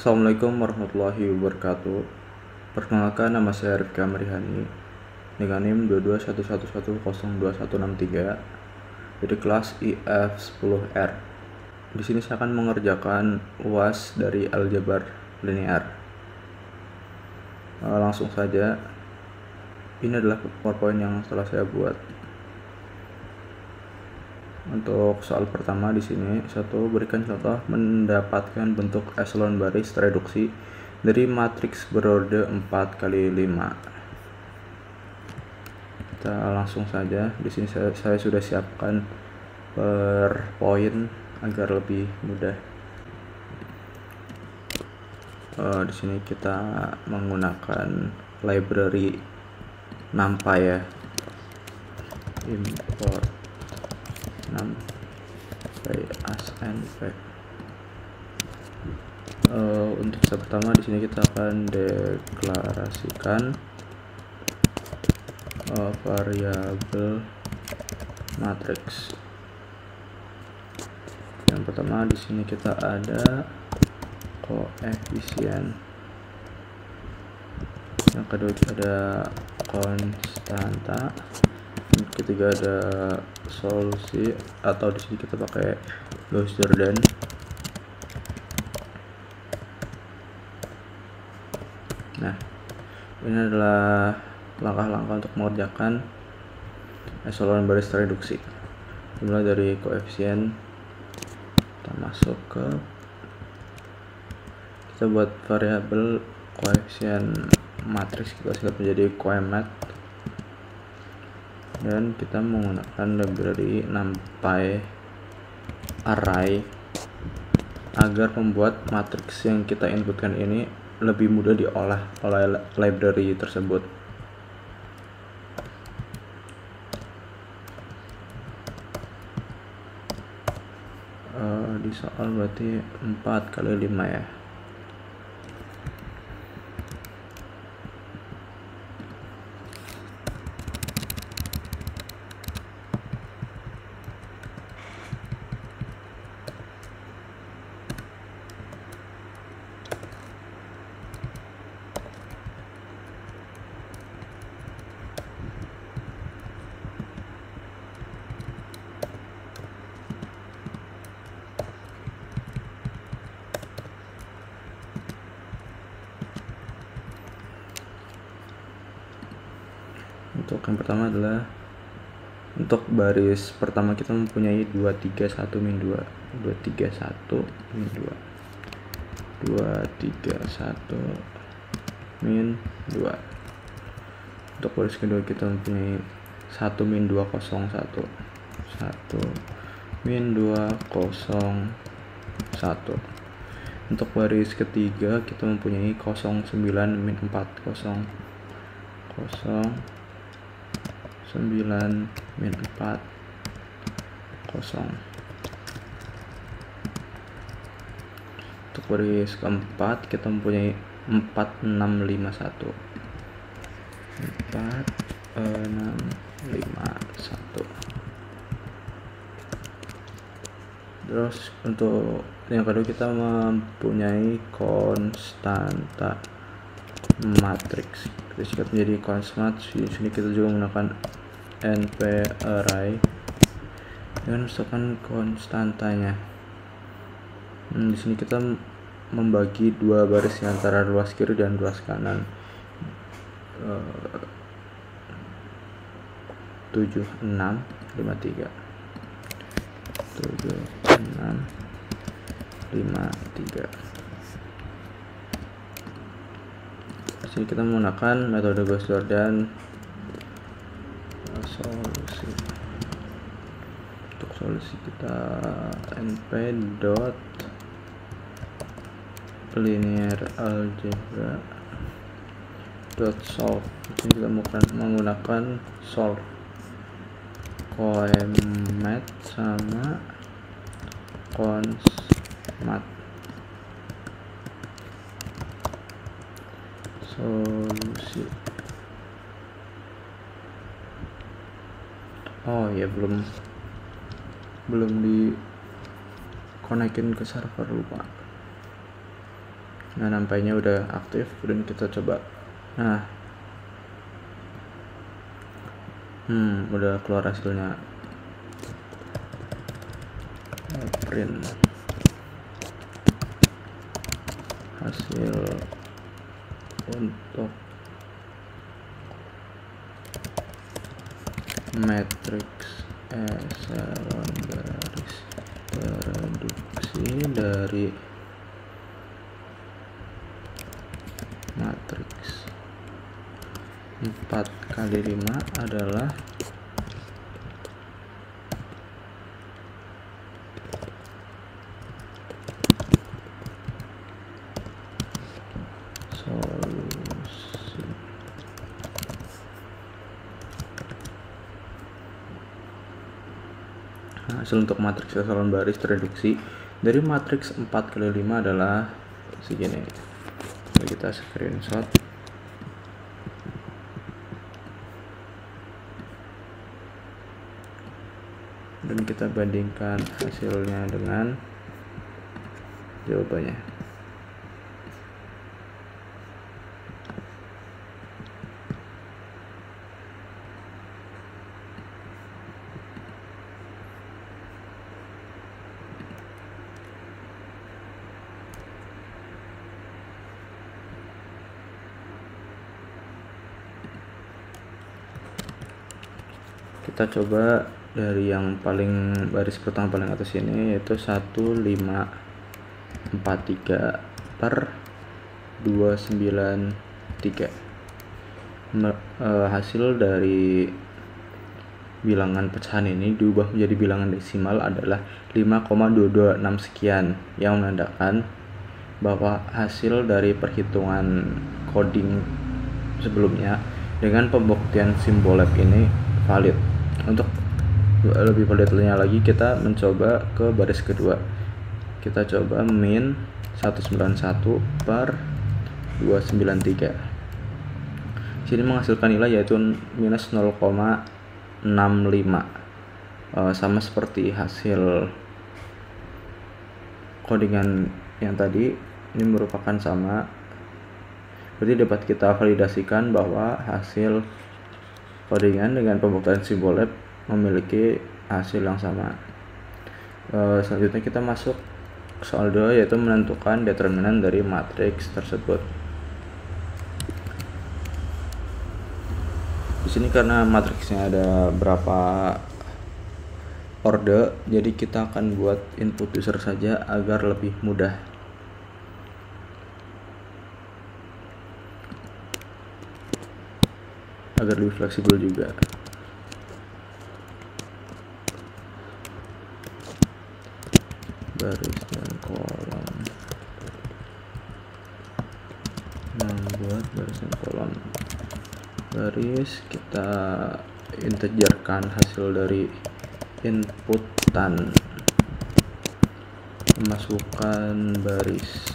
Assalamualaikum warahmatullahi wabarakatuh. Perkenalkan, nama saya Rifka Marihani dengan NIM 2211102163 dari kelas IF10R. Di sini saya akan mengerjakan UAS dari aljabar linear. Langsung saja. Ini adalah PowerPoint yang telah saya buat. Untuk soal pertama di sini, berikan contoh mendapatkan bentuk eselon baris reduksi dari matriks berorde 4x5. Kita langsung saja. Di sini saya sudah siapkan PowerPoint agar lebih mudah. Di sini kita menggunakan library NumPy ya. Import NumPy asnp. Untuk step pertama di sini kita akan deklarasikan variabel matriks. Yang pertama di sini kita ada koefisien. Yang kedua ada konstanta. Yang ketiga ada solusi, atau di sini kita pakai Gauss-Jordan. Nah, ini adalah langkah-langkah untuk mengerjakan eselon baris reduksi. Dimulai dari koefisien, kita masuk ke, kita buat variabel koefisien matriks, kita singkat menjadi koemat, dan kita menggunakan library NumPy array agar membuat matriks yang kita inputkan ini lebih mudah diolah oleh library tersebut. Di soal berarti 4x5 ya. Untuk yang pertama adalah untuk baris pertama kita mempunyai 231 min 2, 231 min 2, 231 min 2. Untuk baris kedua kita mempunyai 1 min 201, 1 min 201. Untuk baris ketiga kita mempunyai 09 min 4, 0 9 min 4, 0. Untuk baris keempat kita mempunyai 4651, 4651. Terus untuk yang kedua kita mempunyai konstanta matriks, kita singkat menjadi konsmat. Di sini kita juga menggunakan NP array dengan misalkan konstantanya. Di sini kita membagi dua baris antara ruas kiri dan ruas kanan. 7653, 7653. Di sini kita menggunakan metode Gauss-Jordan. Solusi. Untuk solusi kita np dot linear algebra dot solve. Ini kita menggunakan solve koemat sama konsmat. Solusi. Oh ya, belum di konekin ke server, lupa. Nah, nampaknya udah aktif dan kita coba. Nah, udah keluar hasilnya. Print hasil untuk matriks echelon garis reduksi dari matriks 4x5 adalah solusi. Hasil untuk matriks echelon baris reduksi dari matriks 4x5 adalah segini. Kita screenshot. Dan kita bandingkan hasilnya dengan jawabannya. Kita coba dari yang paling baris pertama paling atas ini, yaitu 1543 per 293. Hasil dari bilangan pecahan ini diubah menjadi bilangan desimal adalah 5,226 sekian, yang menandakan bahwa hasil dari perhitungan coding sebelumnya dengan pembuktian simbol lab ini valid. Untuk lebih detailnya lagi, kita mencoba ke baris kedua. Kita coba min 191 per 293. Sini menghasilkan nilai yaitu minus 0,65. Sama seperti hasil codingan yang tadi, ini merupakan sama. Berarti dapat kita validasikan bahwa hasil codingan dengan pembuktian simbol lab memiliki hasil yang sama. Selanjutnya kita masuk soal 2, yaitu menentukan determinan dari matriks tersebut. Di sini karena matriksnya ada berapa orde, jadi kita akan buat input user saja agar lebih mudah. Agar lebih fleksibel juga. Baris dan kolom. Membuat baris dan kolom. Baris kita integerkan hasil dari inputan, masukkan baris.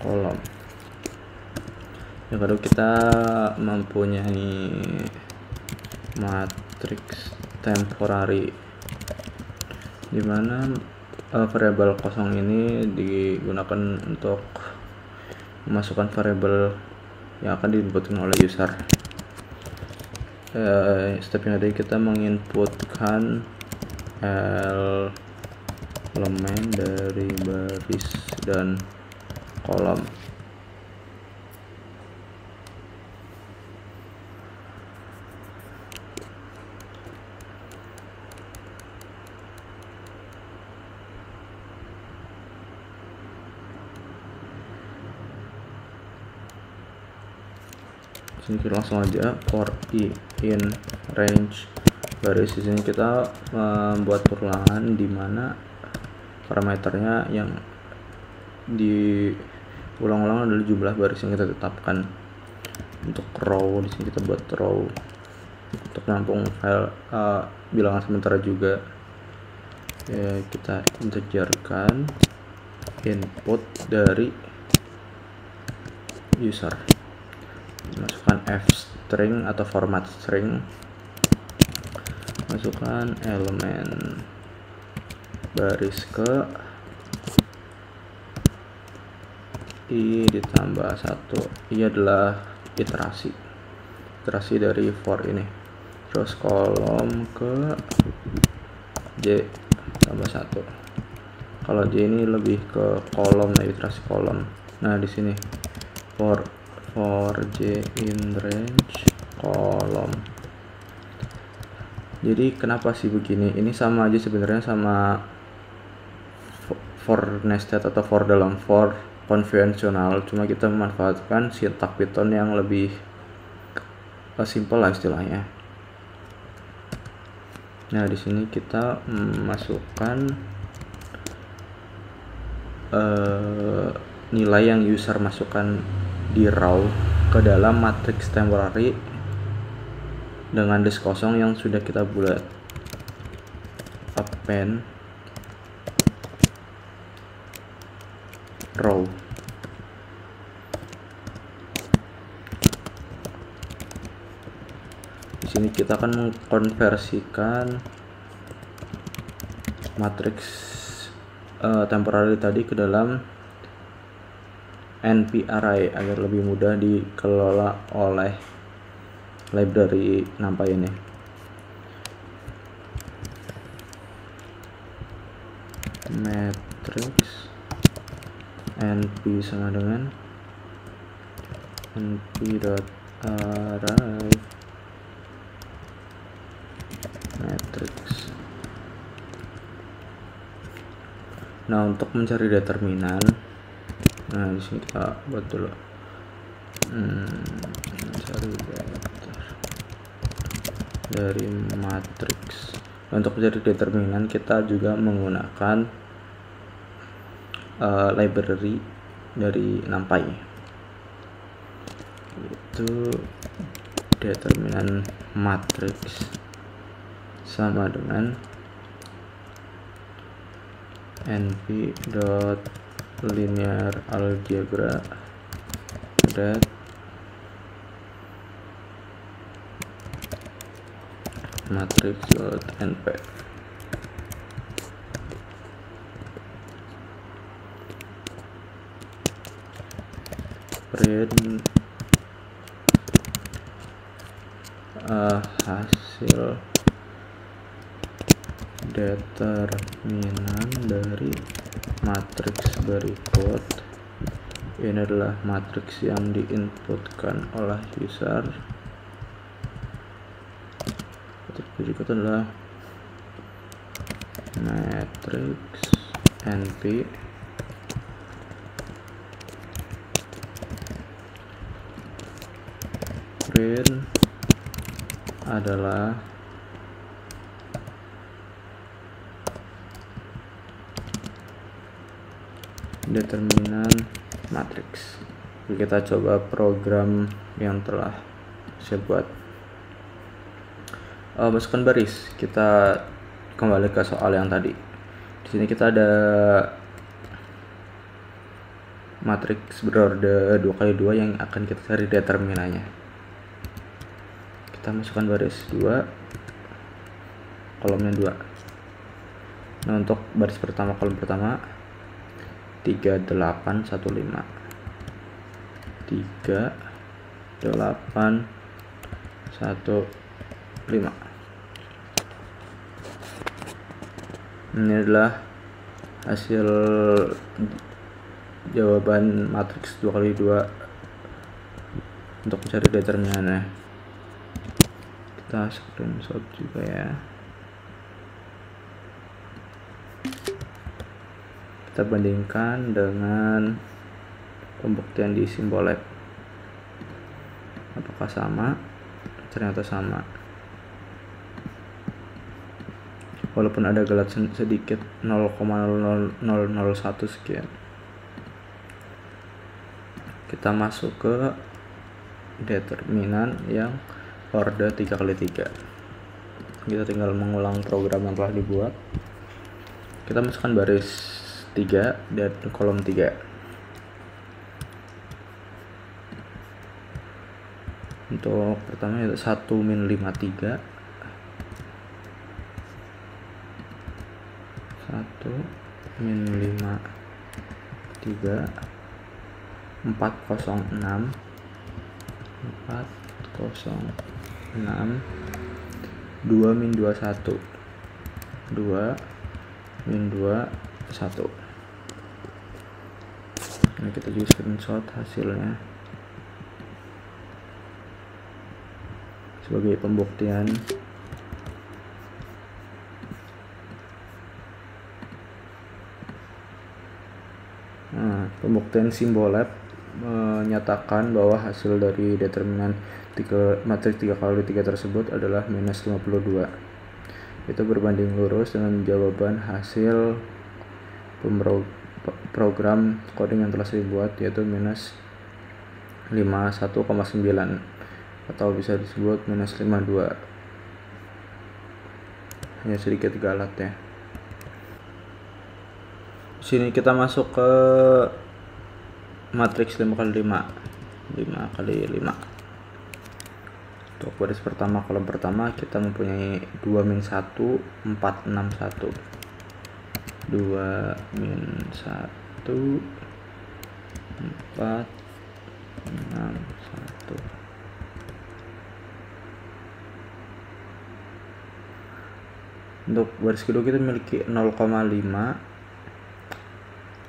Kolom. Yang kedua, kita mempunyai matriks temporary, di mana variabel kosong ini digunakan untuk memasukkan variabel yang akan diinputkan oleh user. Step yang tadi kita menginputkan elemen dari baris dan kolom. Sini kita langsung aja for i in range baris. Di sini kita membuat perulangan di mana parameternya yang diulang-ulang adalah jumlah baris yang kita tetapkan. Untuk row, di sini kita buat row untuk menampung file bilangan sementara juga. Kita integerkan input dari user. masukkan f string atau format string, masukkan elemen baris ke i ditambah 1. I adalah iterasi dari for ini. Terus kolom ke j tambah 1. Kalau j ini lebih ke kolom, iterasi kolom. Nah di sini for j in range kolom. Jadi kenapa sih begini? Ini sama aja sebenarnya sama for nested atau for dalam for konvensional, cuma kita memanfaatkan sintak Python yang lebih simple lah istilahnya. Nah di sini kita masukkan nilai yang user masukkan di raw ke dalam matriks temporary dengan disk kosong yang sudah kita buat. Append raw. Di sini kita akan mengkonversikan matriks temporary tadi ke dalam NP array agar lebih mudah dikelola oleh library NumPy ini. Matrix NP sama dengan np.array matrix. Nah untuk mencari determinan, nah di sini kita buat dulu mencari dari matriks. Untuk mencari determinan kita juga menggunakan library dari NumPy, itu determinan matriks sama dengan np.linearalgebra that matrix.np. print hasil determinan dari matriks berikut. Ini adalah matriks yang diinputkan oleh user. Matriks berikut adalah matriks np print adalah determinan matriks. Kita coba program yang telah saya buat. Masukkan baris. Kita kembali ke soal yang tadi. Di sini kita ada matriks berorde 2x2 yang akan kita cari determinannya. Kita masukkan baris 2, kolomnya 2. Nah untuk baris pertama, kolom pertama 3815 3815. Ini adalah hasil jawaban matriks 2x2 untuk mencari determinannya. Kita screenshot juga ya. Kita bandingkan dengan pembuktian di Symbolab. Apakah sama? Ternyata sama. Walaupun ada galat sedikit 0,0001 sekian. Kita masuk ke determinan yang orde 3x3. Kita tinggal mengulang program yang telah dibuat. Kita masukkan baris 3 dan kolom 3. Untuk pertama yaitu 1 min 53, 1 min 53, 406, 2 min 21, 2 min 21. Nah, kita juga screenshot hasilnya sebagai pembuktian. Nah, pembuktian Simbolab menyatakan bahwa hasil dari determinan matriks 3x3 tersebut adalah minus 52. Itu berbanding lurus dengan jawaban hasil program coding yang telah saya buat, yaitu minus 51,9 atau bisa disebut minus 52. Hanya sedikit galat ya. Sini kita masuk ke matriks 5x5, 5x5. Untuk baris pertama, kolom pertama kita mempunyai 2 min 1, 4, 6, 1. 2 min 1, 4, 6, 1. Untuk baris kedua kita memiliki 0,5,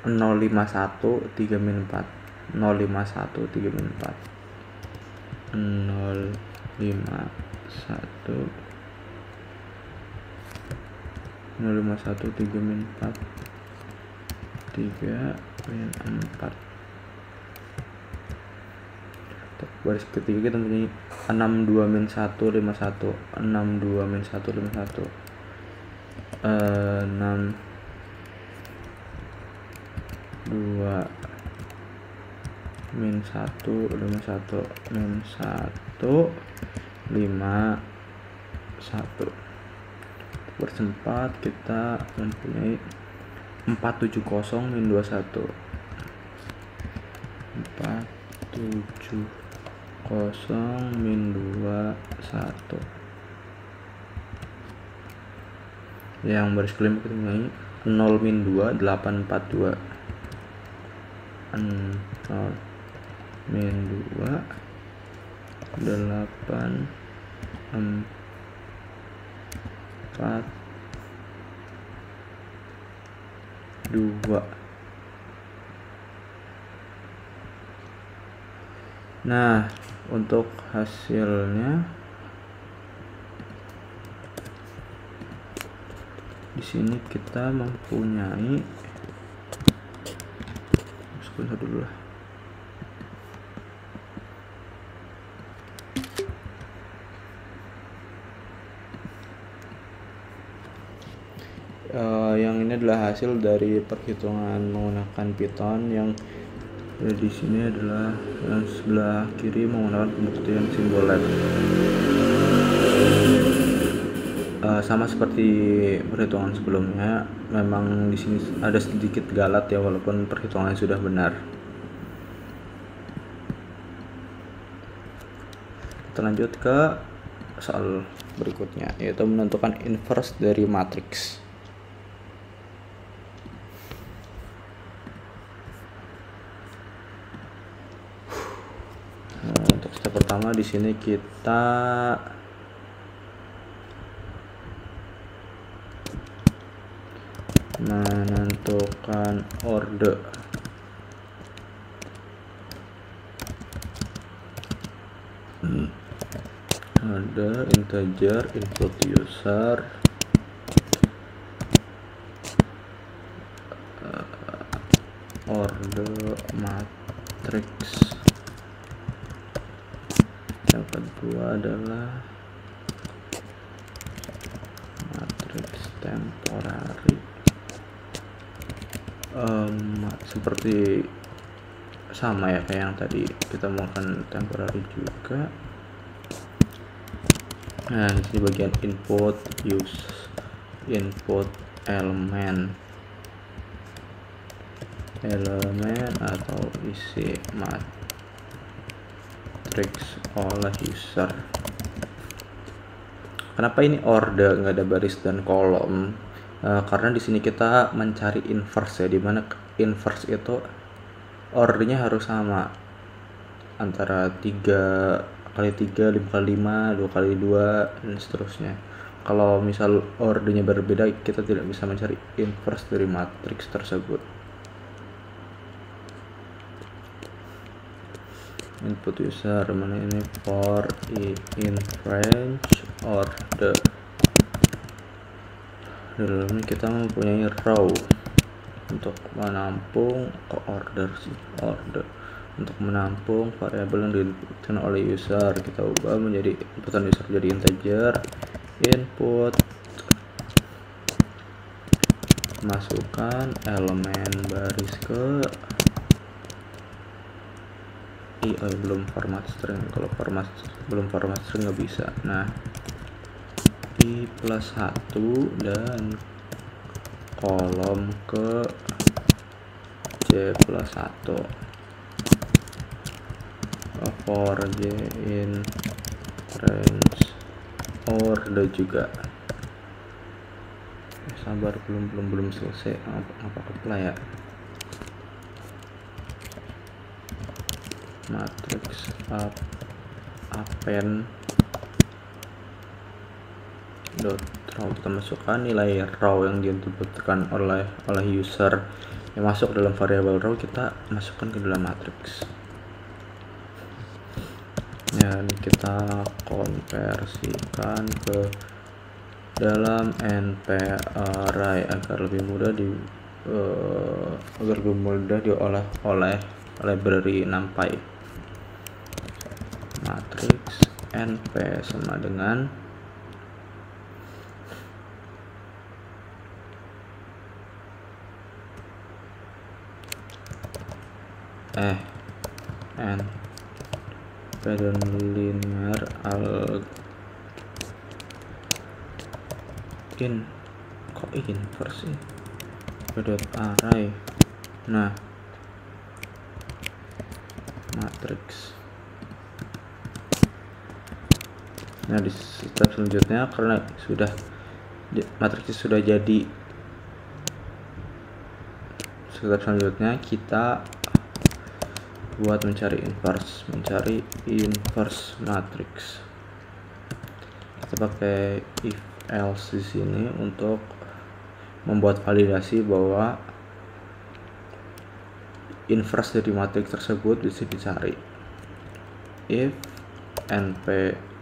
051, 3 min 4, 051, 3 min 4, 051, 051, 3 min 4, 3 min 4. Untuk baris ketiga kita mempunyai 62 min 1, 51, 62 min 1, 51, 6, 2 min 1, 51, min 1, 5, 1. Baris 4 kita mempunyai 470 min 21, 470 min 21. Yang baris kelima kita mempunyai 0 min 2, 842, 0 min 2, 8, 4, 2. Nah, untuk hasilnya di sini kita mempunyai, screenshot dulu lah. Yang ini adalah hasil dari perhitungan menggunakan Python. Yang di sini adalah yang sebelah kiri menggunakan pembuktian Simbolab. Sama seperti perhitungan sebelumnya, memang di sini ada sedikit galat ya, walaupun perhitungannya sudah benar. Kita lanjut ke soal berikutnya, yaitu menentukan inverse dari matriks. Untuk step pertama di sini kita menentukan order integer input user order matrix. Yang kedua adalah matrix temporary. Seperti sama ya kayak yang tadi, kita menggunakan temporary juga. Nah, di sini bagian input element atau isi matriks. matrix oleh user. Kenapa ini order nggak ada baris dan kolom? Karena di sini kita mencari inverse ya, dimana inverse itu ordernya harus sama antara 3x3, 5x5, 2x2 dan seterusnya. Kalau misal ordernya berbeda, kita tidak bisa mencari inverse dari matriks tersebut. Input user mana ini for in range order. Di dalamnya kita mempunyai row untuk menampung order untuk menampung variabel yang diinputkan oleh user. Kita ubah menjadi inputan user jadi integer, input, masukkan elemen baris ke belum format string. Kalau belum format string nggak bisa. Nah, i+1 dan kolom ke j+1 for j in range order juga. Sabar, belum selesai. Apa apply ya? Matrix append dot row, kita masukkan nilai row yang diinputkan oleh user yang masuk dalam variabel row, kita masukkan ke dalam matrix. Dan kita konversikan ke dalam np array agar lebih mudah diolah oleh library NumPy. Matrix np sama dengan n dan linear inverse dot array. Nah, matrix. Nah, di step selanjutnya, karena matriksnya sudah jadi, step selanjutnya kita buat mencari inverse matrix. Kita pakai if else di sini untuk membuat validasi bahwa inverse dari matriks tersebut bisa dicari. If np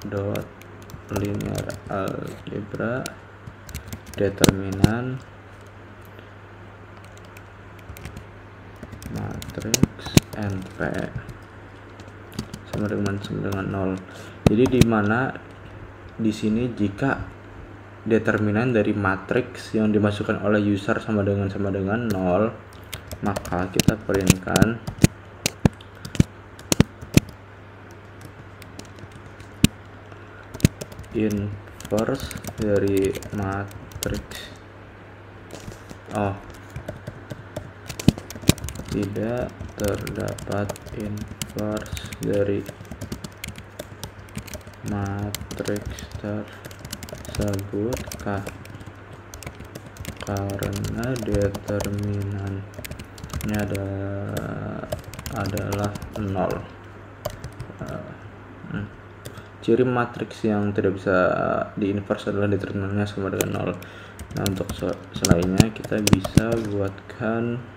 dot linear algebra determinan matrix np sama dengan 0. Jadi di mana di sini jika determinan dari matriks yang dimasukkan oleh user sama dengan 0, maka kita printkan inverse dari matriks. Tidak terdapat inverse dari matriks tersebut karena determinannya adalah 0. Ciri matriks yang tidak bisa diinverse adalah determinannya sama dengan 0. Nah, untuk selainnya kita bisa buatkan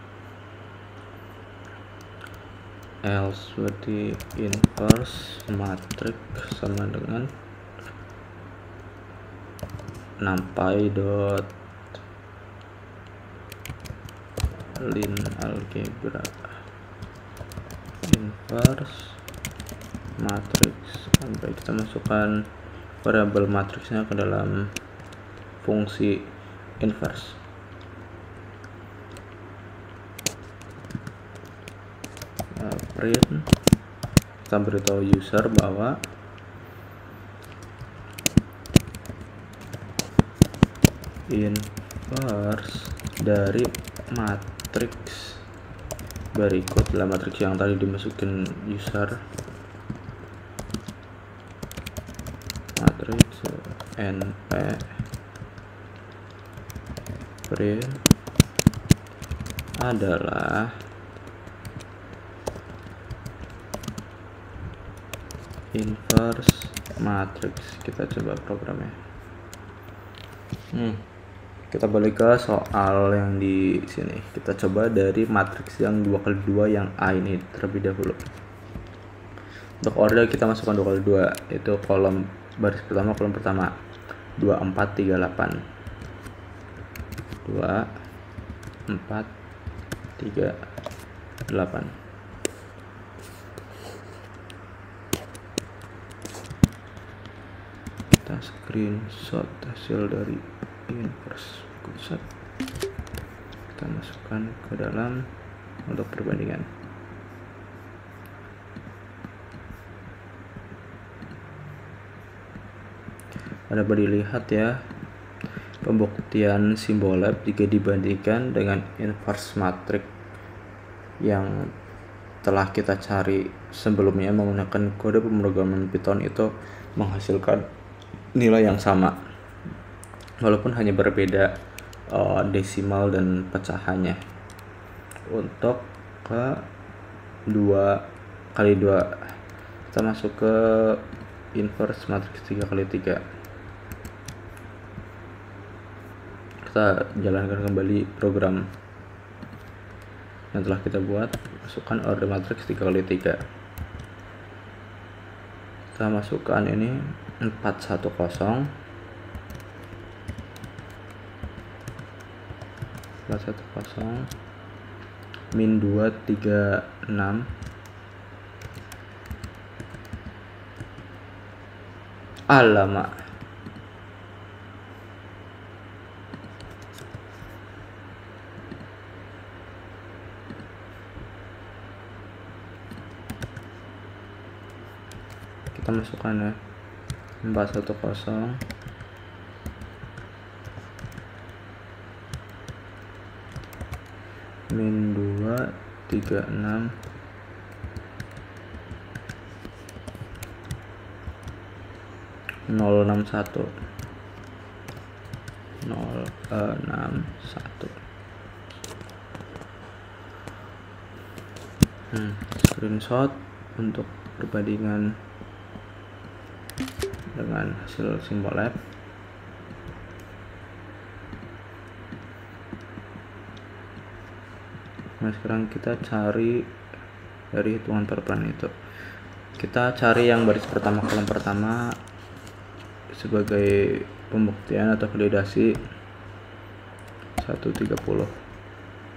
else berarti inverse matrix sama dengan NumPy dot lin algebra inverse matrix sampai kita masukkan variabel matriksnya ke dalam fungsi inverse. Print, kita beritahu user bahwa inverse dari matriks berikut dalam matriks yang tadi dimasukin user np print adalah inverse matrix. Kita coba programnya. Kita balik ke soal yang di sini. Kita coba dari matriks yang 2x2 yang A ini terlebih dahulu. Untuk order kita masukkan 2x2, yaitu kolom baris pertama, kolom pertama 2 4 3 8 2 4 3 8. Kita screenshot hasil dari inverse set. Kita masukkan ke dalam untuk perbandingan. Dapat dilihat ya, pembuktian simbol lab jika dibandingkan dengan inverse matrix yang telah kita cari sebelumnya menggunakan kode pemrograman Python itu menghasilkan nilai yang sama, walaupun hanya berbeda desimal dan pecahannya. Untuk ke 2x2 kita masuk ke inverse matrix 3x3. Kita jalankan kembali program yang telah kita buat. Masukkan order matrix 3x3. Kita masukkan ini 410 min 2 3 6 alamak, kita masukkan ya 410 min 2 3 6 061 screenshot untuk perbandingan dengan hasil simbol lab. Nah, sekarang kita cari dari hitungan perplan itu. Kita cari yang baris pertama, kolom pertama sebagai pembuktian atau validasi 130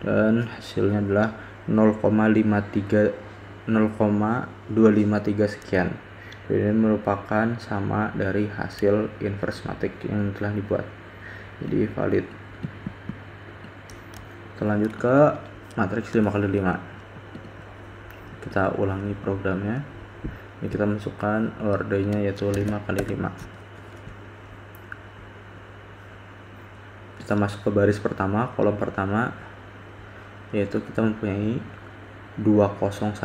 dan hasilnya adalah 0,253 sekian. Ini merupakan sama dari hasil inverse matrix yang telah dibuat, jadi valid. Kita lanjut ke matriks 5x5. Kita ulangi programnya. Ini kita masukkan ordernya yaitu 5x5. Kita masuk ke baris pertama, kolom pertama, yaitu kita mempunyai 201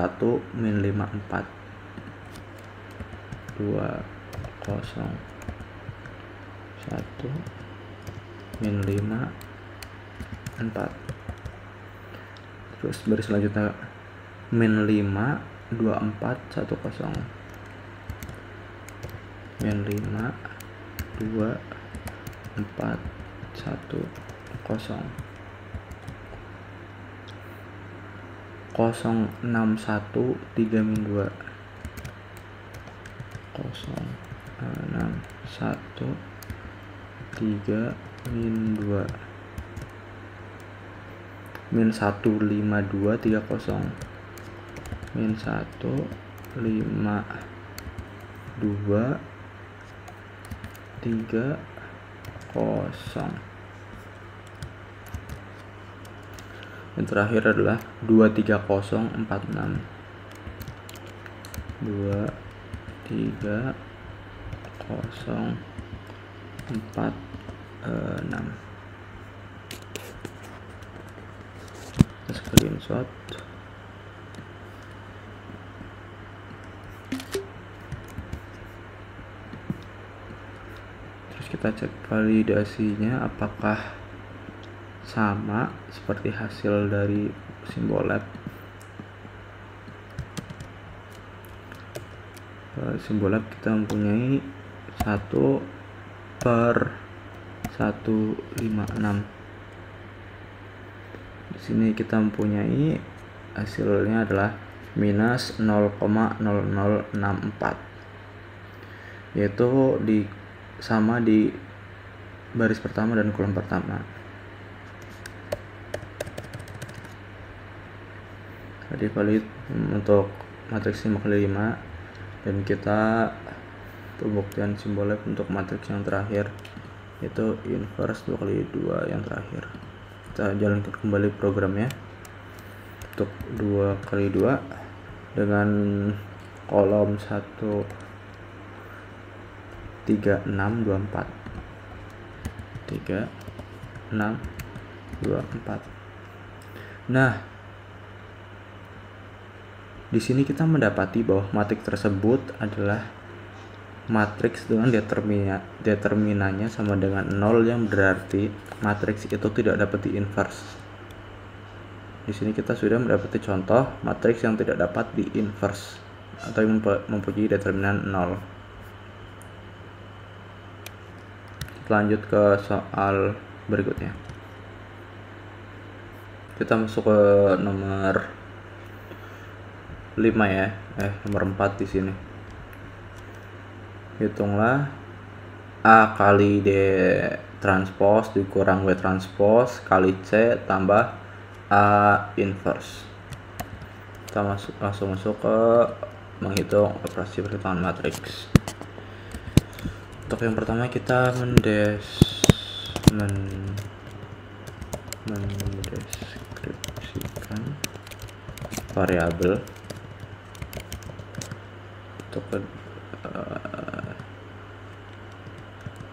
min 54 201 min 54. Terus baris selanjutnya min 5 2410 min 5 2410 061 3 min 2 061 3 min 2 min 152 30 min 152 30. Yang terakhir adalah 23046 23046. Screenshot. Terus Terus kita cek validasinya apakah sama seperti hasil dari Symbolab. Symbolab kita mempunyai 1/156. Di sini kita mempunyai hasilnya adalah minus 0,0064, yaitu sama di baris pertama dan kolom pertama. Tadi valid untuk matriks 5x5, dan kita pembuktian Symbolab untuk matriks yang terakhir, yaitu inverse 2x2 yang terakhir. Kita jalankan kembali programnya untuk 2x2 dengan kolom 13624. Nah, di sini kita mendapati bahwa matriks tersebut adalah matriks dengan determinannya sama dengan 0, yang berarti matriks itu tidak dapat diinverse. Di sini kita sudah mendapati contoh matriks yang tidak dapat diinverse atau yang mempunyai determinan 0. Lanjut ke soal berikutnya. Kita masuk ke nomor 5 ya, nomor 4 di sini. Hitunglah A kali D transpose dikurang W transpose kali C tambah A inverse. Kita langsung masuk ke menghitung operasi perhitungan matriks. Untuk yang pertama kita mendeskripsikan variabel.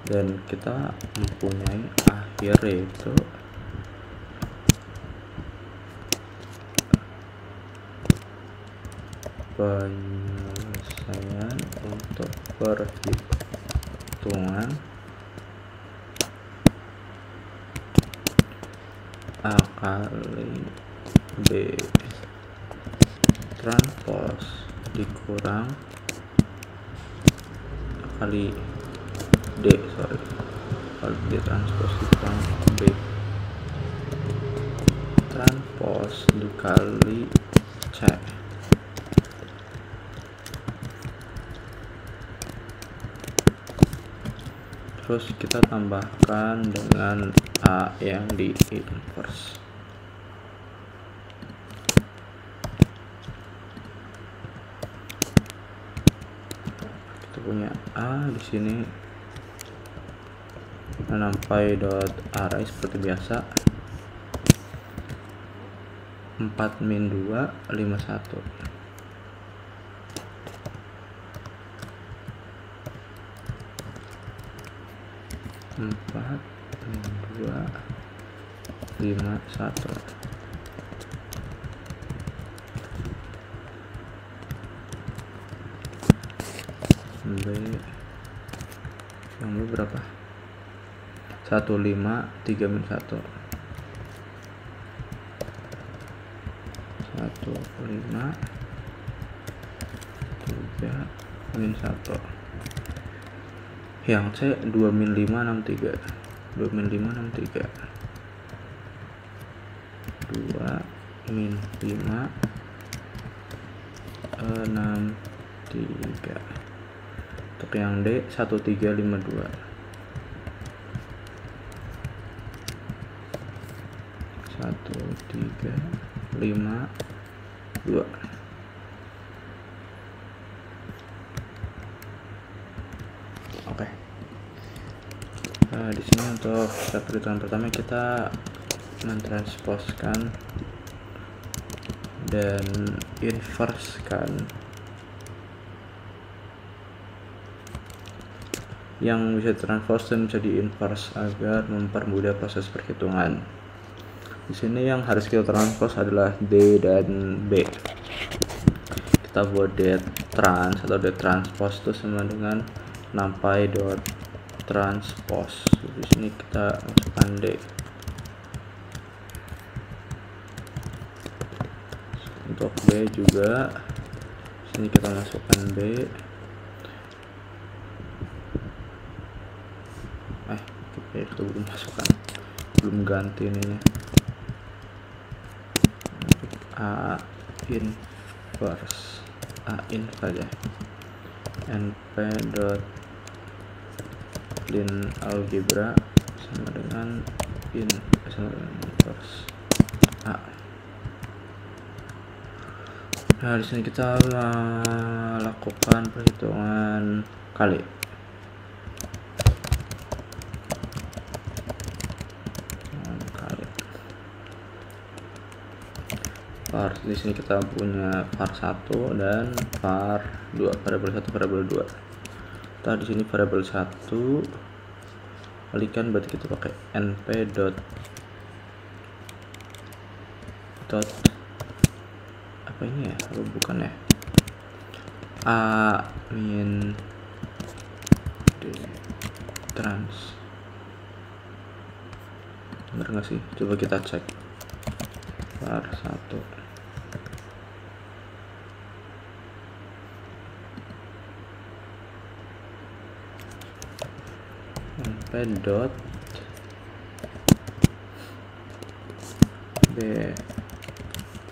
Dan kita mempunyai akhir, yaitu penyelesaian untuk perhitungan A kali B transpose dikurang kali kali D transpose dikurang B transpose dikali C. Terus kita tambahkan dengan A yang di inverse. Kita punya A di sini menampai dot array seperti biasa 4-2 51. B yang B berapa? 153-1 153-1. Yang C 2-563 2-563 2-5-63. Untuk yang D 1352 1352. Oke. Di sini untuk step perhitungan pertama kita mentransposkan dan inversekan yang bisa transpose dan bisa diinverse agar mempermudah proses perhitungan. Di sini yang harus kita transpose adalah D dan B. Kita buat D trans atau D transpose itu sama dengan numpy dot transpose. Di sini kita masukkan D. Untuk B juga sini kita masukkan B. Kita belum masukkan, belum ganti ininya. A inverse, A inverse ya. np.clean algebra sama dengan inverse A. Nah, di sini kita melakukan perhitungan kali. Var di sini kita punya var 1 dan var 2, variabel 1, variabel 2. Kita di sini variabel 1 kalikan, berarti kita pakai np dot apa ini ya? Oh, bukan ya. A min D trans. Bener nggak sih? Coba kita cek. Var 1 np dot B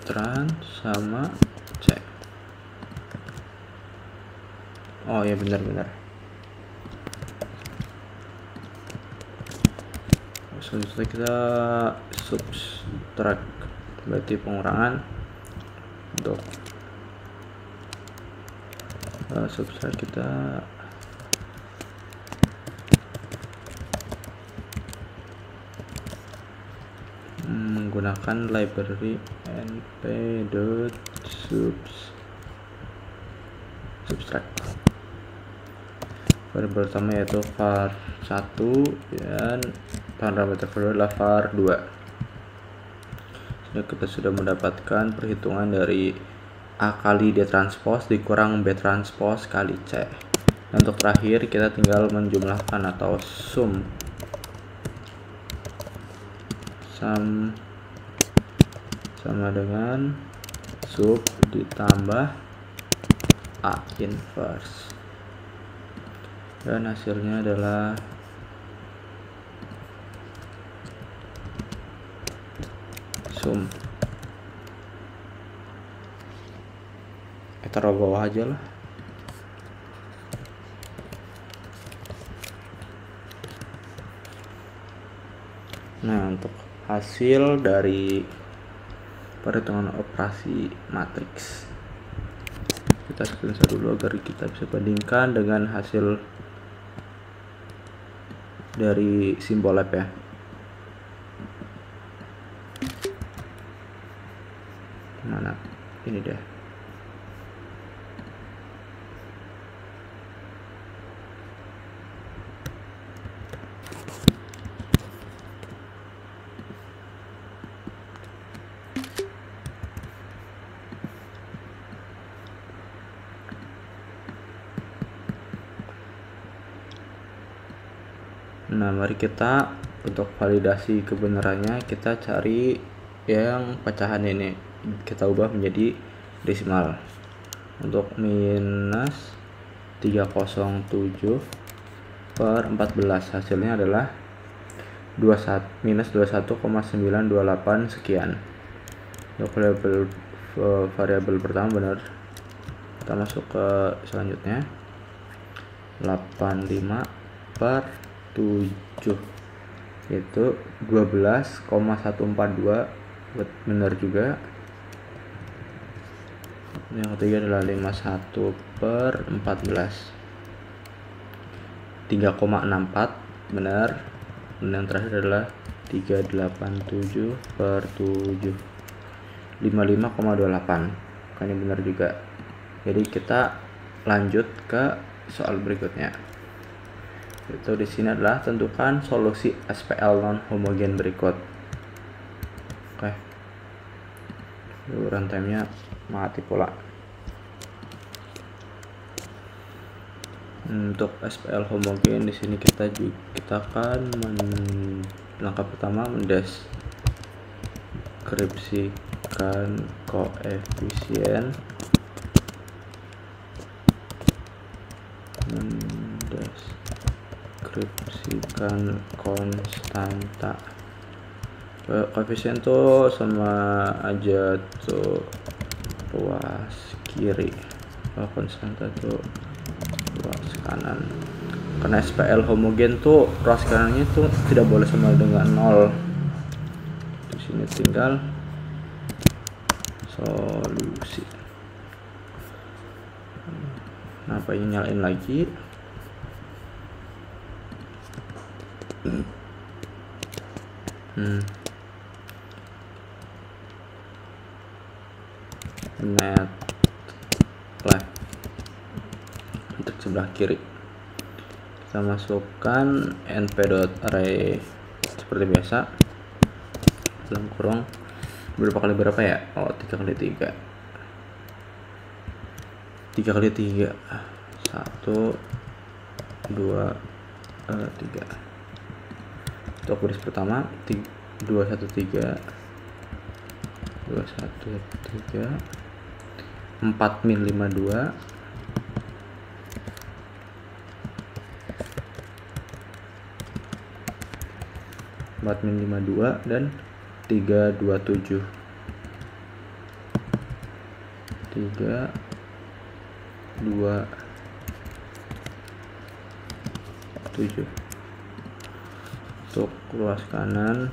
trans sama C. Oh ya, benar-benar. Selanjutnya kita subtract, berarti pengurangan. Untuk subtract kita menggunakan library np.subtract. Variabel pertama yaitu var 1 dan parameter kedua adalah var 2. Kita sudah mendapatkan perhitungan dari A kali D transpose dikurang B transpose kali C. Dan untuk terakhir kita tinggal menjumlahkan atau sum sama dengan sub ditambah A inverse, dan hasilnya adalah sum. Taruh bawah aja lah. Nah, untuk hasil dari perhitungan operasi matriks kita screenshot dulu agar kita bisa bandingkan dengan hasil dari Symbolab ya. Mana ini deh. Nah, mari kita untuk validasi kebenarannya kita cari yang pecahan ini, kita ubah menjadi desimal. Untuk minus 307 per 14 hasilnya adalah minus 21,928 sekian. Untuk variabel pertama benar, kita masuk ke selanjutnya 85 per 7 yaitu 12,142, benar juga. Yang ketiga adalah 51 per 14 3,64, benar. Dan yang terakhir adalah 387 per 7 55,28, kan ini benar juga. Jadi kita lanjut ke soal berikutnya. Itu di sini adalah tentukan solusi SPL non homogen berikut. Oke. Runtime-nya mati pula. Untuk SPL homogen di sini kita akan langkah pertama mendeskripsikan koefisien, konstanta. Koefisien tuh sama aja tuh ruas kiri, konstanta tuh ruas kanan. Karena SPL homogen tuh ruas kanannya tuh tidak boleh sama dengan 0. Di sini tinggal solusi. Nah, apa ini nyalain lagi? Net left untuk sebelah kiri, kita masukkan np.array seperti biasa dalam kurung berapa kali berapa ya? 3 kali 3 1 2 3 untuk baris pertama 2 1 3 4 min 52 dan 327 untuk ruas kanan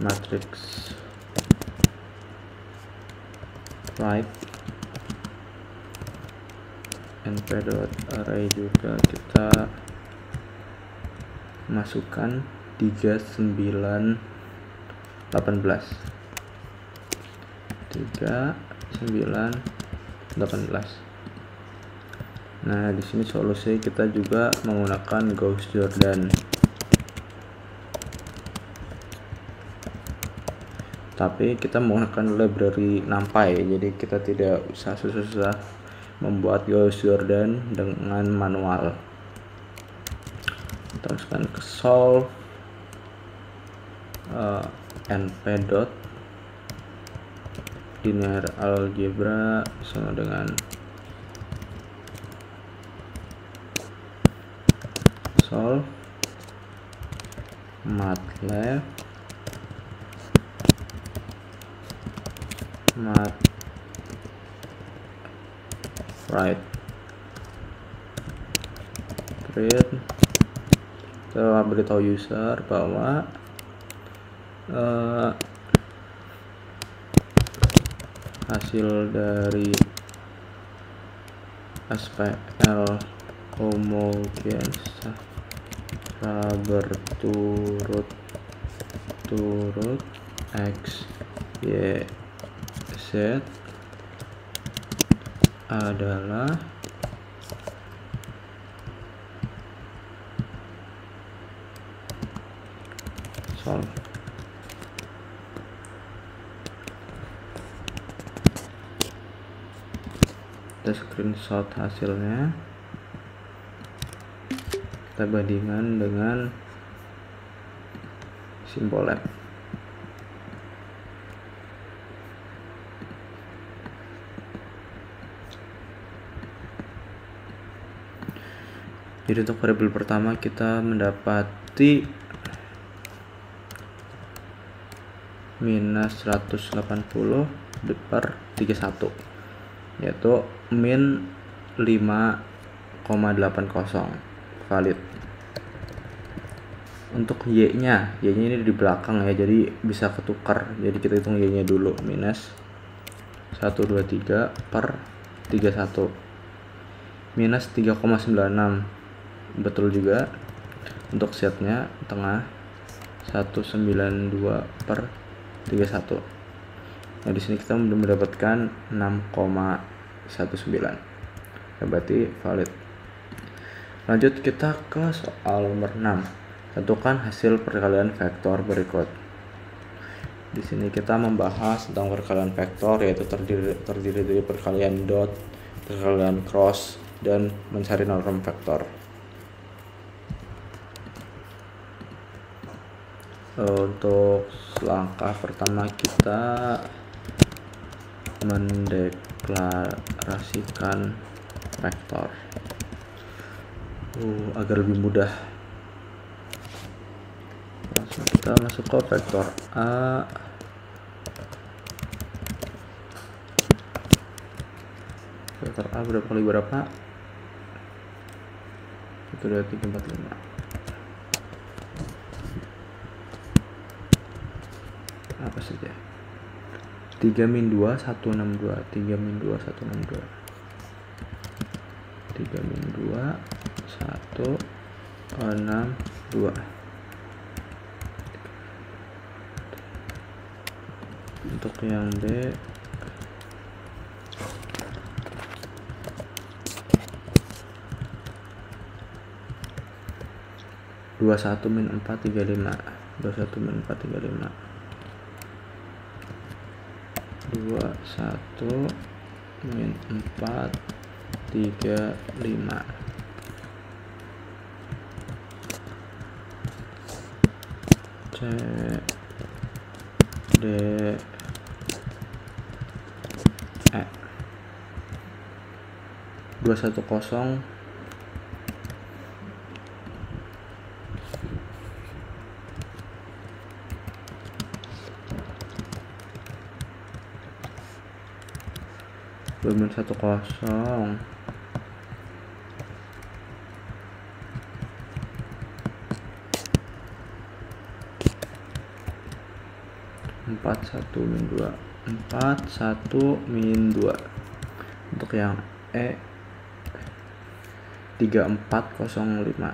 matriks right np.array juga kita masukkan 3918. Nah, di sini solusi kita juga menggunakan Gauss-Jordan. Tapi kita menggunakan library NumPy, jadi kita tidak usah susah-susah membuat Gauss-Jordan dengan manual. Kita masukkan ke solve np. linear algebra sama dengan solve matlab right print. Kita beritahu user bahwa hasil dari SPL homogen secara berturut-turut X, Y, Z adalah solve. Kita screenshot hasilnya, kita bandingkan dengan simbol lab. Jadi untuk variabel pertama kita mendapati minus 180 per 31, yaitu min 5,80 valid. Untuk y-nya ini di belakang ya, jadi bisa ketukar. Jadi kita hitung y-nya dulu, minus 123 per 31 minus 3,96, betul juga. Untuk z-nya tengah 192 per 31. Nah, di sini kita mendapatkan 6,19. Berarti valid. Lanjut kita ke soal nomor 6. Tentukan hasil perkalian vektor berikut. Di sini kita membahas tentang perkalian vektor, yaitu terdiri dari perkalian dot kalian cross dan mencari norm vektor. Untuk langkah pertama kita mendeklarasikan vektor agar lebih mudah. Langsung kita masuk ke vektor A. Vektor A berapa kali berapa? 1, 2, 3, 4, 5. Apa saja? 3 min 2 162, 3 min 2 162, 3 min 2 162. Untuk yang B 21 min 4 35, 21 min 4 35, 21 min 4 35. C D E 210 2 min 10 41 min 2 41 min 2. Untuk yang E 3405,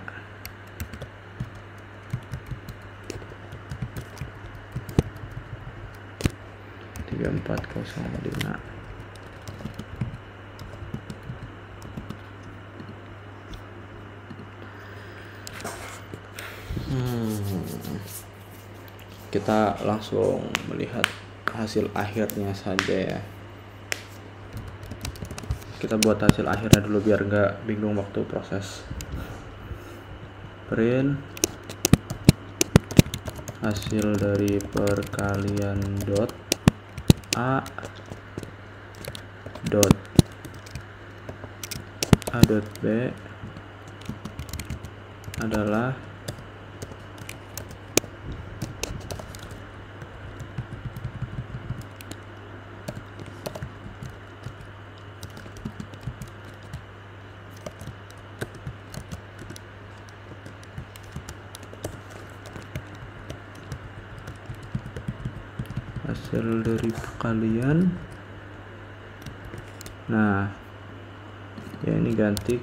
3405. Kita langsung melihat hasil akhirnya saja ya. Kita buat hasil akhirnya dulu biar nggak bingung waktu proses. Print hasil dari perkalian dot A dot B adalah hasil dari perkalian. Nah ya, ini ganti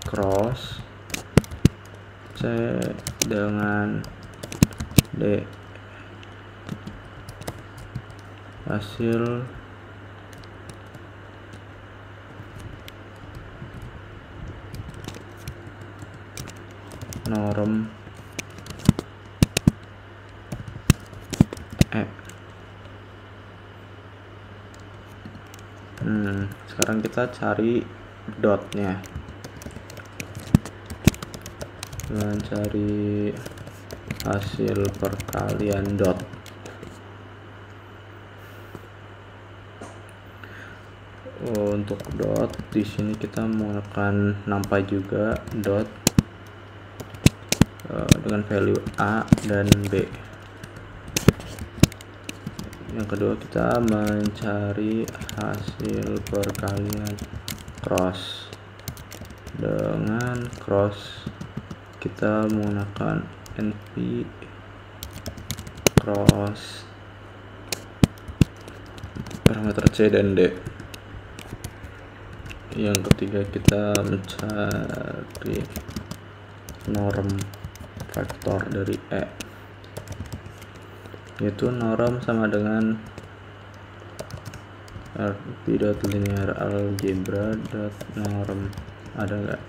cross C dengan D, hasil norm E. Sekarang kita cari dotnya dengan cari hasil perkalian dot. Untuk dot di sini kita menggunakan numpy juga dot dengan value A dan B. Yang kedua kita mencari hasil perkalian cross. Dengan cross kita menggunakan np cross parameter C dan D. Yang ketiga kita mencari norm vektor dari E, yaitu norm sama dengan rp.linear algebra dot norm. Ada nggak?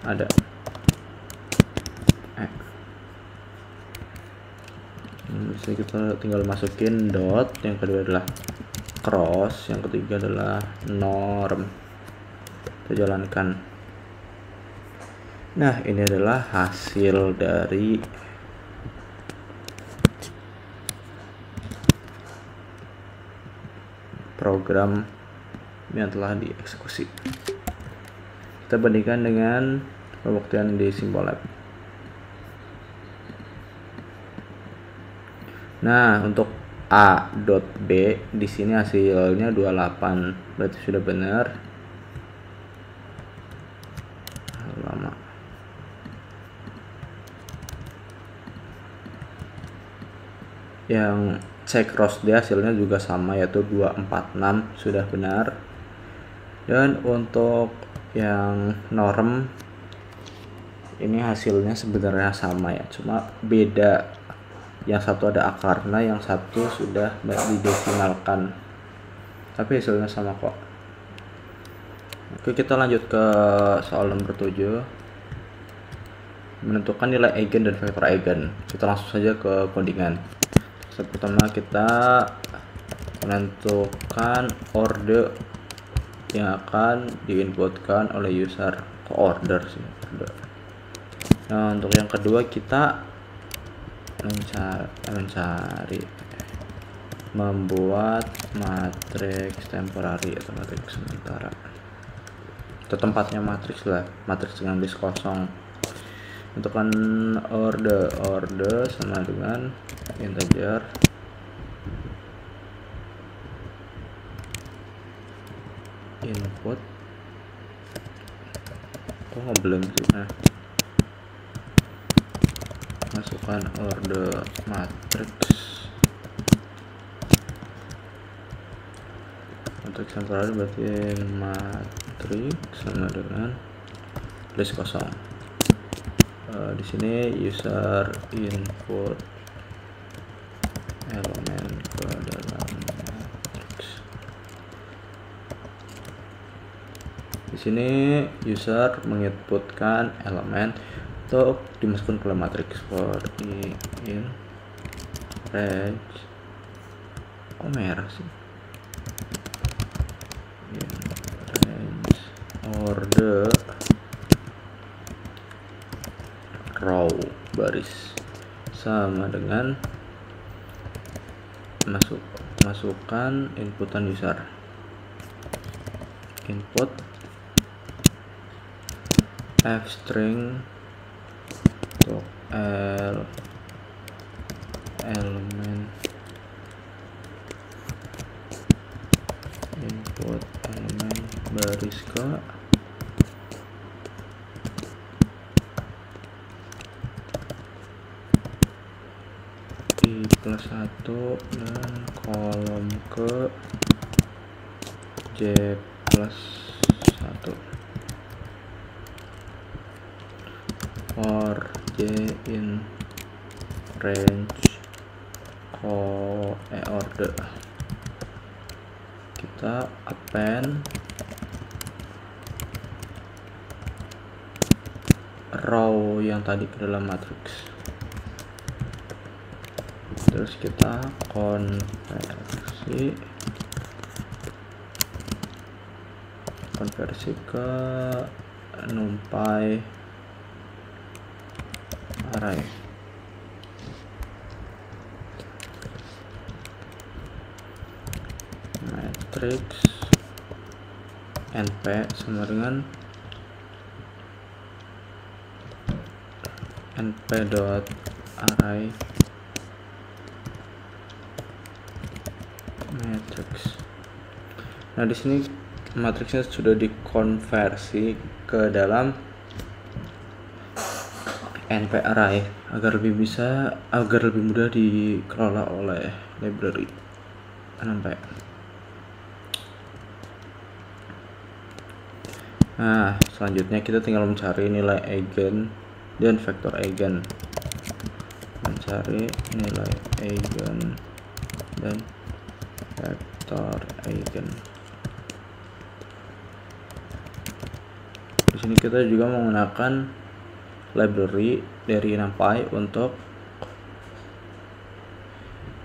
Ada. Bisa kita tinggal masukin dot. Yang kedua adalah cross, yang ketiga adalah norm. Kita jalankan. Nah, ini adalah hasil dari program yang telah dieksekusi. Kita bandingkan dengan pembuktian di Symbolab. Nah, untuk A.B di sini hasilnya 28, berarti sudah benar. Lama. Yang cek cross dia hasilnya juga sama, yaitu 246, sudah benar. Dan untuk yang norm ini hasilnya sebenarnya sama ya, cuma beda. Yang satu ada akarnya, yang satu sudah didesimalkan, tapi hasilnya sama kok. Oke, kita lanjut ke soal nomor 7, menentukan nilai eigen dan vektor eigen. Kita langsung saja ke codingan. Pertama kita menentukan order yang akan diinputkan oleh user, ke order sih. Nah, untuk yang kedua kita mencari membuat matriks temporary atau matriks sementara, atau tempatnya matriks lah, matriks dengan list kosong. Tentukan order sama dengan integer input. Kok ngeblank sih? Nah, masukkan order matriks temporary, berarti matriks sama dengan list kosong. Di sini user input elemen ke dalam matriks. Di sini user menginputkan elemen untuk dimasukkan ke dalam matriks. For in range, kok merah sih? In range order row baris sama dengan masukkan inputan user, input f string untuk elemen, input elemen baris ke plus 1 dan kolom ke J plus 1 for J in range order. Kita append row yang tadi ke dalam matriks. Terus kita konversi ke NumPy array. Matrix np sama dengan np.array matrix. Nah, di sini matriksnya sudah dikonversi ke dalam np array agar lebih mudah dikelola oleh library NumPy. Nah, selanjutnya kita tinggal mencari nilai eigen dan vektor eigen. Mencari nilai eigen dan vektor eigen. Di sini kita juga menggunakan library dari NumPy untuk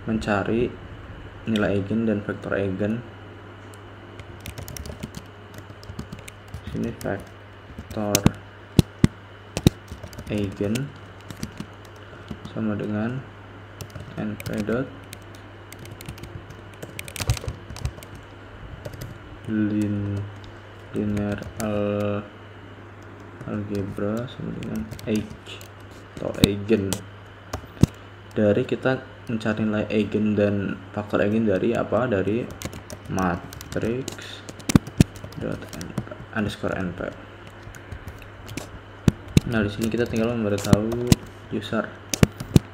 mencari nilai eigen dan vektor eigen. Sini vektor eigen sama dengan np dot linear algebra sama dengan atau eigen. Dari kita mencari nilai eigen dan faktor eigen dari apa? Dari matrix dot underscore np. Nah, di sini kita tinggal memberitahu user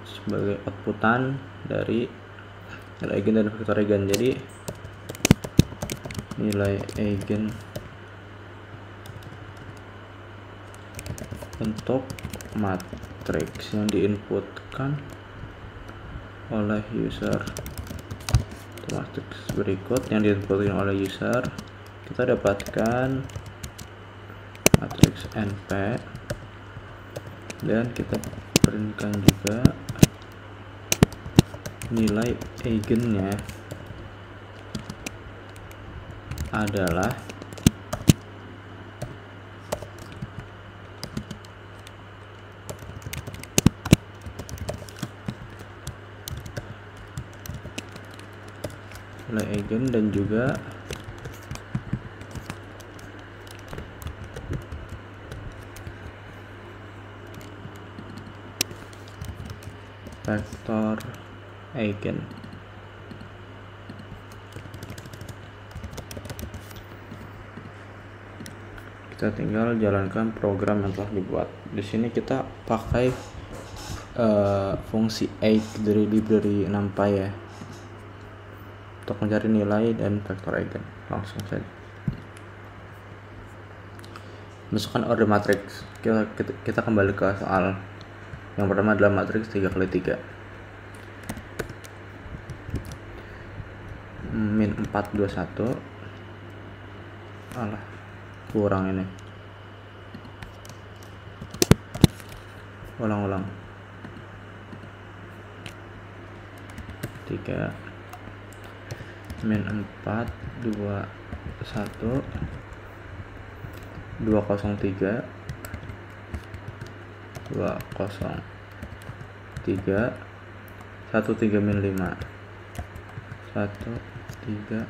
sebagai outputan dari nilai eigen dan faktor eigen. Jadi nilai eigen untuk matriks yang diinputkan oleh user, matriks berikut yang diinputkan oleh user, kita dapatkan matriks np dan kita printkan juga nilai eigennya adalah nilai eigen dan juga vektor eigen. Kita tinggal jalankan program yang telah dibuat. Di sini kita pakai fungsi aid dari library NumPy ya, untuk mencari nilai dan vektor eigen. Langsung saja masukkan order matrix. Kita kembali ke soal yang pertama adalah matriks 3x3 min 421. Alah, kurang ini. Ulang 3 min 4 2 1 203 203 13 min 5 13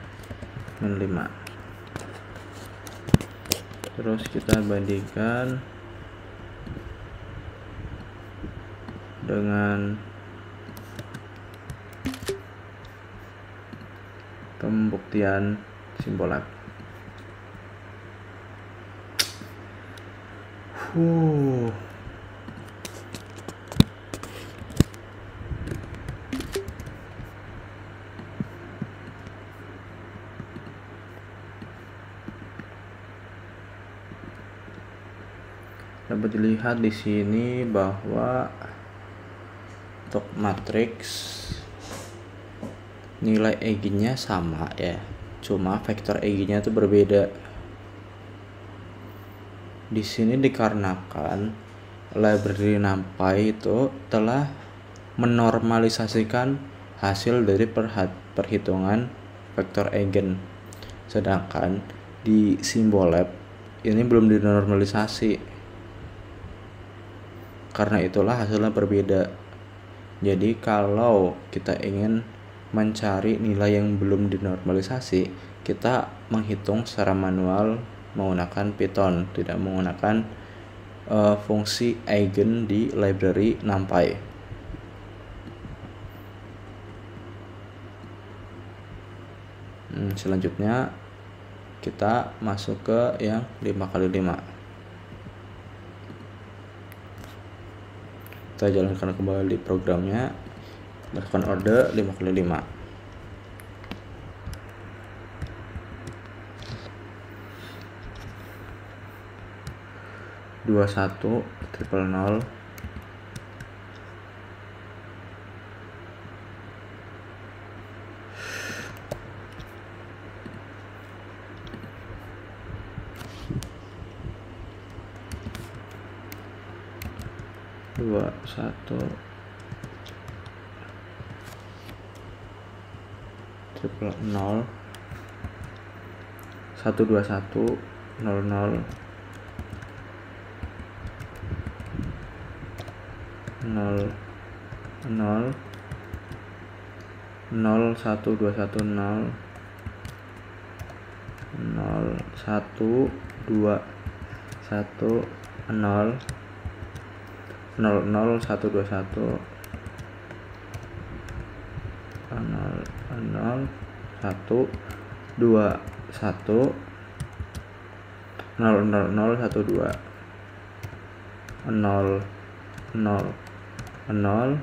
min 5. Terus kita bandingkan dengan pembuktian Simbolab. Dapat dilihat di sini bahwa untuk matriks nilai eigennya sama ya, cuma vektor eigennya itu berbeda. Di sini dikarenakan library NumPy itu telah menormalisasikan hasil dari perhitungan vektor eigen, sedangkan di Simbolab ini belum dinormalisasi. Karena itulah hasilnya berbeda. Jadi kalau kita ingin mencari nilai yang belum dinormalisasi, kita menghitung secara manual menggunakan Python, tidak menggunakan fungsi eigen di library NumPy. Selanjutnya kita masuk ke yang 5x5. Kita jalankan kembali programnya, lakukan order 5x5. Dua 1 triple 0 2 1 triple 0 121 00 0 0 0 1 2 1 0 0 1 2 1 0 0 0 1 2 1 0 0 1 2 1 0 0 0 1 2 0 0 0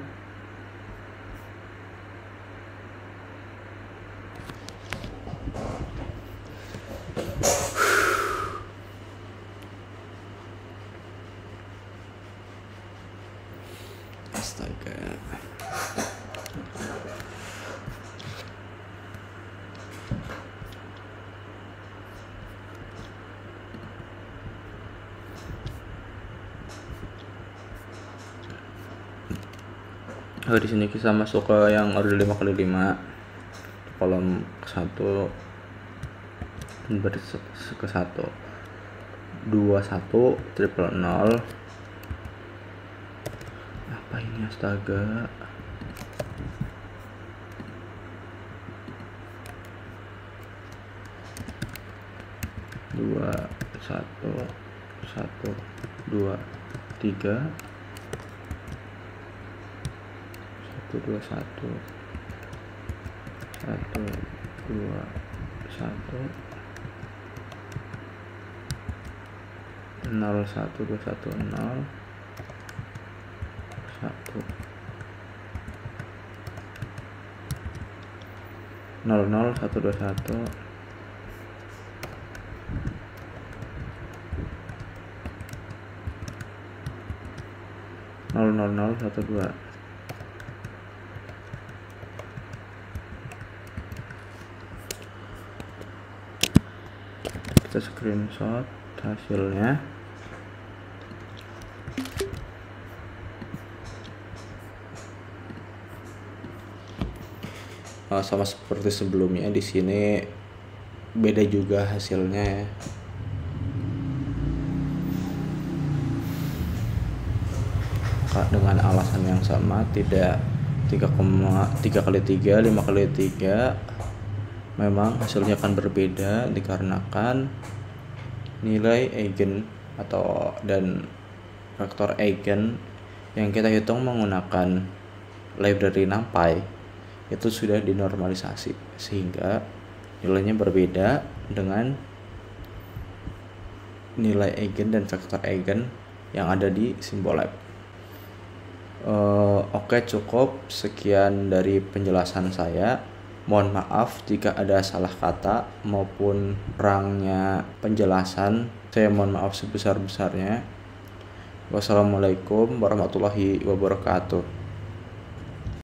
astaga. Di sini kita masuk ke yang order 5x5, kolom ke 1 ke 1 21 triple 0. Apa ini astaga? Dua satu satu dua tiga 1 2 1 1 2 1 0 1 2 1 0 1 0 0 1 2 1 0 0 0 1 2. Kita screenshot hasilnya. Sama seperti sebelumnya, di sini beda juga hasilnya ya. Dengan alasan yang sama, tidak 3 kali 3 5 kali 3 memang hasilnya akan berbeda dikarenakan nilai eigen dan vektor eigen yang kita hitung menggunakan library NumPy itu sudah dinormalisasi sehingga nilainya berbeda dengan nilai eigen dan vektor eigen yang ada di Symbolab. Oke, cukup sekian dari penjelasan saya. Mohon maaf jika ada salah kata maupun kurangnya penjelasan. Saya mohon maaf sebesar-besarnya. Wassalamualaikum warahmatullahi wabarakatuh.